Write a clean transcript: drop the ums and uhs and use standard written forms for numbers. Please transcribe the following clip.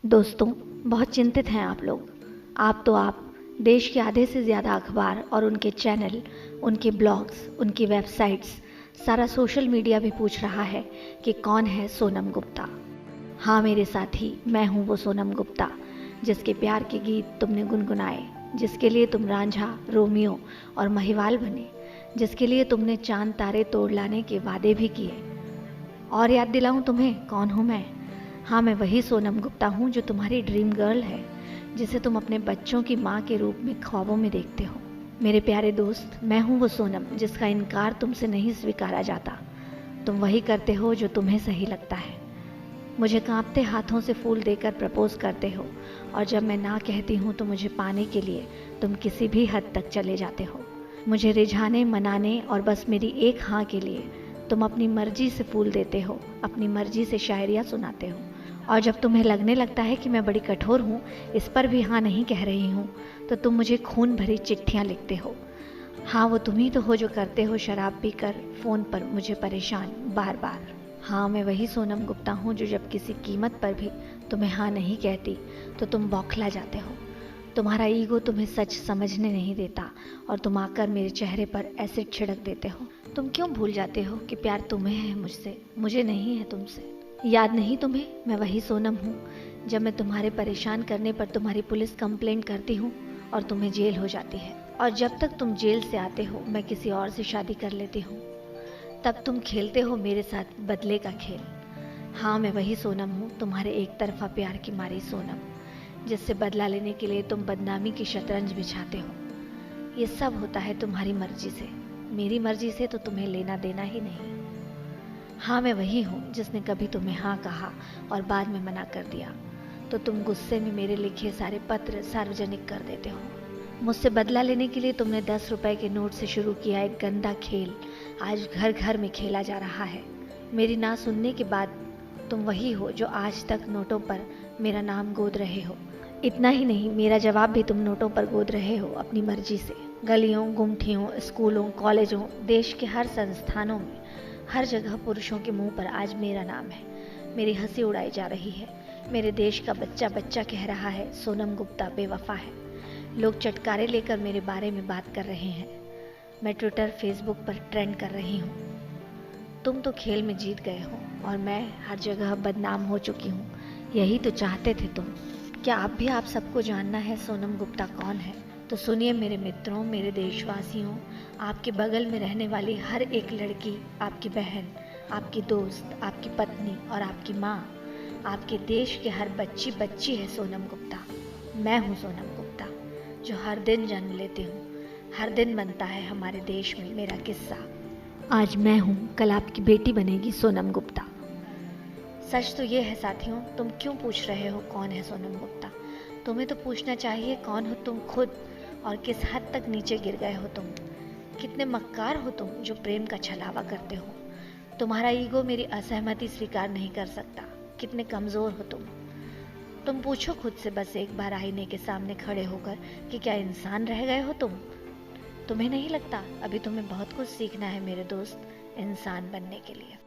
दोस्तों, बहुत चिंतित हैं आप लोग। आप देश के आधे से ज़्यादा अखबार और उनके चैनल, उनके ब्लॉग्स, उनकी वेबसाइट्स, सारा सोशल मीडिया भी पूछ रहा है कि कौन है सोनम गुप्ता। हाँ मेरे साथी, मैं हूँ वो सोनम गुप्ता जिसके प्यार के गीत तुमने गुनगुनाए, जिसके लिए तुम रांझा, रोमियो और महिवाल बने, जिसके लिए तुमने चांद तारे तोड़ लाने के वादे भी किए। और याद दिलाऊं तुम्हें कौन हूँ मैं? हाँ, मैं वही सोनम गुप्ता हूँ जो तुम्हारी ड्रीम गर्ल है, जिसे तुम अपने बच्चों की माँ के रूप में ख्वाबों में देखते हो। मेरे प्यारे दोस्त, मैं हूँ वो सोनम जिसका इनकार तुमसे नहीं स्वीकारा जाता। तुम वही करते हो जो तुम्हें सही लगता है। मुझे कांपते हाथों से फूल देकर प्रपोज करते हो, और जब मैं ना कहती हूँ तो मुझे पाने के लिए तुम किसी भी हद तक चले जाते हो। मुझे रिझाने, मनाने और बस मेरी एक हाँ के लिए तुम अपनी मर्जी से फूल देते हो, अपनी मर्जी से शायरियाँ सुनाते हो। और जब तुम्हें लगने लगता है कि मैं बड़ी कठोर हूँ, इस पर भी हाँ नहीं कह रही हूँ, तो तुम मुझे खून भरी चिट्ठियाँ लिखते हो। हाँ, वो तुम ही तो हो जो करते हो शराब पीकर फ़ोन पर मुझे परेशान बार बार। हाँ, मैं वही सोनम गुप्ता हूँ जो जब किसी कीमत पर भी तुम्हें हाँ नहीं कहती तो तुम बौखला जाते हो। तुम्हारा ईगो तुम्हें सच समझने नहीं देता और तुम आकर मेरे चेहरे पर एसिड छिड़क देते हो। तुम क्यों भूल जाते हो कि प्यार तुम्हें है मुझसे, मुझे नहीं है तुमसे? याद नहीं तुम्हें, मैं वही सोनम हूँ जब मैं तुम्हारे परेशान करने पर तुम्हारी पुलिस कंप्लेंट करती हूँ और तुम्हें जेल हो जाती है, और जब तक तुम जेल से आते हो मैं किसी और से शादी कर लेती हूँ। तब तुम खेलते हो मेरे साथ बदले का खेल। हाँ, मैं वही सोनम हूँ, तुम्हारे एक तरफा प्यार की मारी सोनम, जिससे बदला लेने के लिए तुम बदनामी की शतरंज बिछाते हो। ये सब होता है तुम्हारी मर्जी से, मेरी मर्जी से तो तुम्हें लेना देना ही नहीं। हाँ, मैं वही हूँ जिसने कभी तुम्हें हाँ कहा और बाद में मना कर दिया, तो तुम गुस्से में मेरे लिखे सारे पत्र सार्वजनिक कर देते हो। मुझसे बदला लेने के लिए तुमने 10 रुपए के नोट से शुरू किया एक गंदा खेल आज घर घर में खेला जा रहा है। मेरी ना सुनने के बाद तुम वही हो जो आज तक नोटों पर मेरा नाम गोद रहे हो। इतना ही नहीं, मेरा जवाब भी तुम नोटों पर गोद रहे हो अपनी मर्जी से। गलियों, गुमठियों, स्कूलों, कॉलेजों, देश के हर संस्थानों में, हर जगह पुरुषों के मुंह पर आज मेरा नाम है। मेरी हंसी उड़ाई जा रही है। मेरे देश का बच्चा बच्चा कह रहा है सोनम गुप्ता बेवफा है। लोग चटकारे लेकर मेरे बारे में बात कर रहे हैं। मैं ट्विटर, फेसबुक पर ट्रेंड कर रही हूँ। तुम तो खेल में जीत गए हो और मैं हर जगह बदनाम हो चुकी हूँ। यही तो चाहते थे तुम। क्या आप सबको जानना है सोनम गुप्ता कौन है? तो सुनिए मेरे मित्रों, मेरे देशवासियों, आपके बगल में रहने वाली हर एक लड़की, आपकी बहन, आपकी दोस्त, आपकी पत्नी और आपकी माँ, आपके देश के हर बच्ची बच्ची है सोनम गुप्ता। मैं हूँ सोनम गुप्ता जो हर दिन जन्म लेती हूँ। हर दिन बनता है हमारे देश में मेरा किस्सा। आज मैं हूँ, कल आपकी बेटी बनेगी सोनम गुप्ता। सच तो ये है साथियों, तुम क्यों पूछ रहे हो कौन है सोनम गुप्ता? तुम्हें तो पूछना चाहिए कौन हो तुम खुद, और किस हद तक नीचे गिर गए हो तुम। कितने मक्कार हो तुम जो प्रेम का छलावा करते हो। तुम्हारा ईगो मेरी असहमति स्वीकार नहीं कर सकता। कितने कमज़ोर हो तुम पूछो खुद से बस एक बार आईने के सामने खड़े होकर कि क्या इंसान रह गए हो तुम? तुम्हें नहीं लगता अभी तुम्हें बहुत कुछ सीखना है मेरे दोस्त, इंसान बनने के लिए?